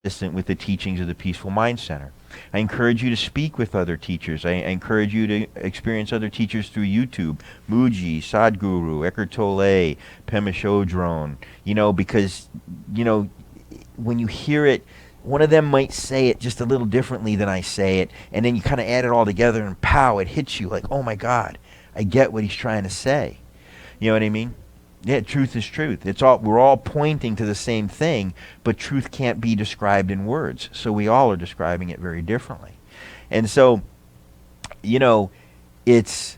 consistent with the teachings of the Peaceful Mind Center. I encourage you to speak with other teachers. I encourage you to experience other teachers through YouTube. Muji, Sadhguru, Eckhart Tolle, Pema Chodron. Because, you know, when you hear it, one of them might say it just a little differently than I say it, and then you kind of add it all together and pow, it hits you like, oh my God, I get what he's trying to say. You know what I mean? Yeah, truth is truth. We're all pointing to the same thing, but truth can't be described in words. So we all are describing it very differently. And so, it's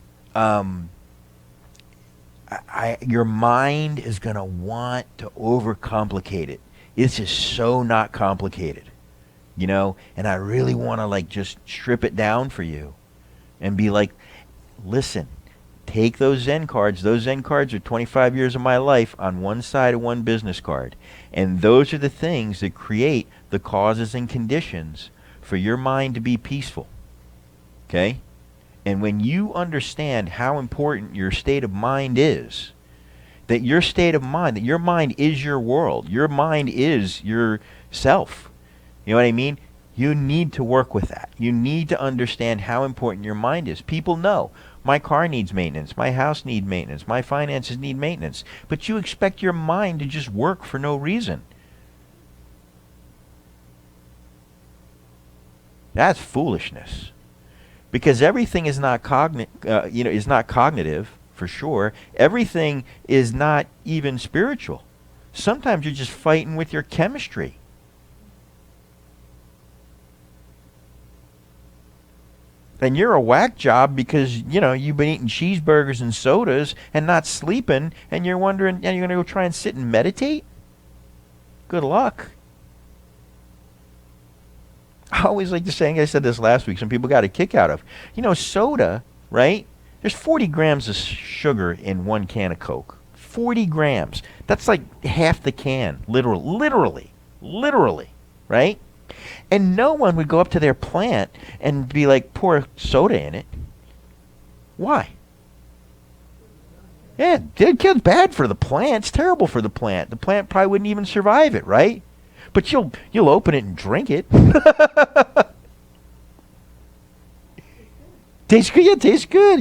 your mind is going to want to overcomplicate it. It's just so not complicated, and I really want to just strip it down for you and be like, listen, take those Zen cards. Those Zen cards are 25 years of my life on one side of one business card. And those are the things that create the causes and conditions for your mind to be peaceful. Okay? And when you understand how important your state of mind is, that your mind is your world. Your mind is your self. You know what I mean? You need to work with that. You need to understand how important your mind is. People know. My car needs maintenance. My house needs maintenance. My finances need maintenance. But you expect your mind to just work for no reason. That's foolishness. Because everything is not is not cognitive, for sure. Everything is not even spiritual. Sometimes you're just fighting with your chemistry. And you're a whack job because, you've been eating cheeseburgers and sodas and not sleeping, and you're wondering, and you're going to go try and sit and meditate? Good luck. I always like to say, I said this last week, some people got a kick out of, soda, right? There's 40 grams of sugar in one can of Coke. 40 grams. That's like half the can, literally, right? And no one would go up to their plant and be like, pour soda in it. Why? Yeah, it's bad for the plant. It's terrible for the plant. The plant probably wouldn't even survive it, right? But you'll open it and drink it. Tastes good. Yeah, tastes good.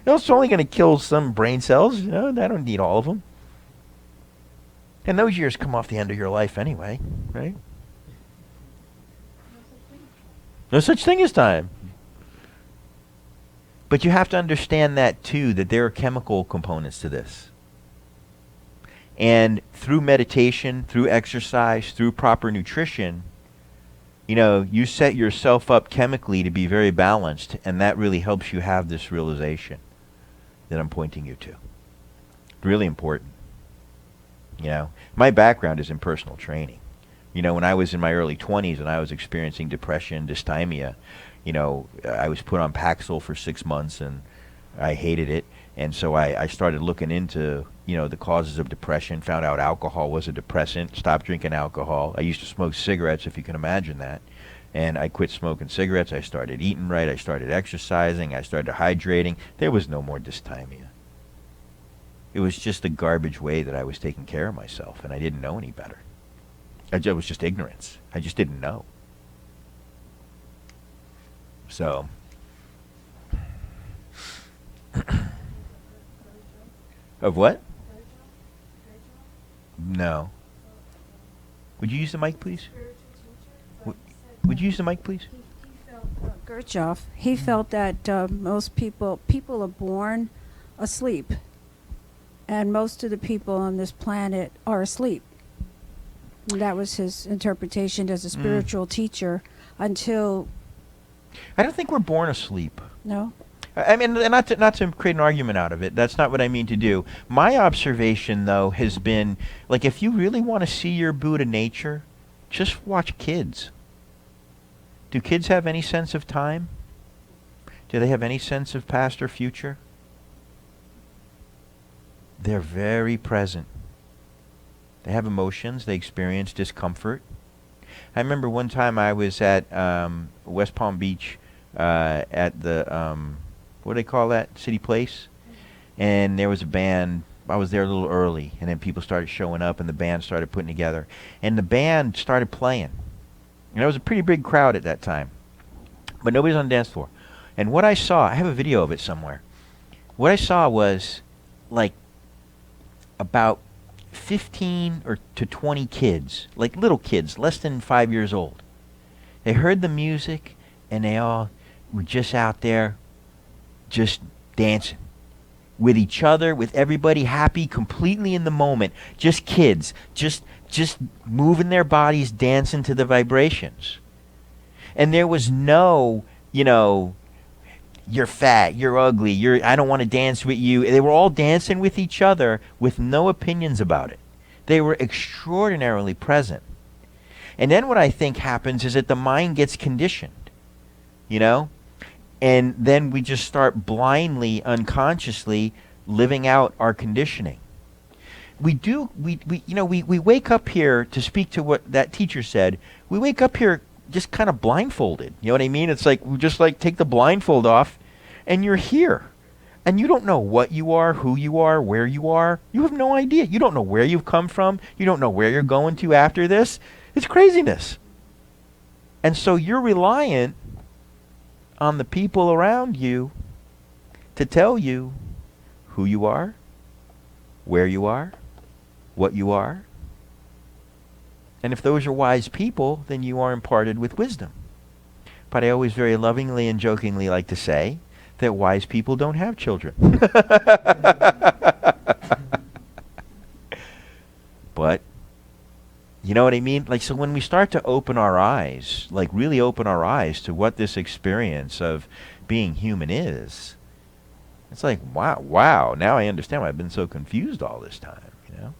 It's only going to kill some brain cells. I don't need all of them. And those years come off the end of your life anyway, right? No such thing as time. But you have to understand that too, that there are chemical components to this. And through meditation, through exercise, through proper nutrition, you set yourself up chemically to be very balanced, and that really helps you have this realization that I'm pointing you to. Really important. My background is in personal training. When I was in my early 20s and I was experiencing depression, dysthymia, I was put on Paxil for 6 months and I hated it. And so I started looking into, the causes of depression, found out alcohol was a depressant, stopped drinking alcohol. I used to smoke cigarettes, if you can imagine that. And I quit smoking cigarettes. I started eating right. I started exercising. I started hydrating. There was no more dysthymia. It was just the garbage way that I was taking care of myself, and I didn't know any better. It was just ignorance. I just didn't know. So, of what? No. Would you use the mic, please? Would you use the mic, please? Gurdjieff, he felt that most people are born asleep, and most of the people on this planet are asleep. And that was his interpretation as a spiritual teacher until... I don't think we're born asleep. No? I mean, not to create an argument out of it. That's not what I mean to do. My observation, though, has been, if you really want to see your Buddha nature, just watch kids. Do kids have any sense of time? Do they have any sense of past or future? They're very present. They have emotions. They experience discomfort. I remember one time I was at West Palm Beach at the, what do they call that? City Place? And there was a band. I was there a little early, and then people started showing up, and the band started putting together. And the band started playing. And it was a pretty big crowd at that time. But nobody's on the dance floor. And what I saw, I have a video of it somewhere. What I saw was like about 15 or to 20 kids, like little kids, less than 5 years old. They heard the music and they all were just out there just dancing with each other, with everybody, happy, completely in the moment. Just kids, just moving their bodies, dancing to the vibrations. And there was no, you know, you're fat, you're ugly, I don't want to dance with you. They were all dancing with each other with no opinions about it. They were extraordinarily present. And then what I think happens is that the mind gets conditioned, you know? And then we just start blindly, unconsciously living out our conditioning. We wake up here, to speak to what that teacher said, we wake up here just kind of blindfolded. You know what I mean? It's like we just like take the blindfold off and you're here. And you don't know what you are, who you are, where you are. You have no idea. You don't know where you've come from. You don't know where you're going to after this. It's craziness. And so you're reliant on the people around you to tell you who you are, where you are, what you are. And if those are wise people, then you are imparted with wisdom. But I always very lovingly and jokingly like to say that wise people don't have children. But, you know what I mean? Like, so when we start to open our eyes, like really open our eyes to what this experience of being human is, it's like, wow, now I understand why I've been so confused all this time, you know?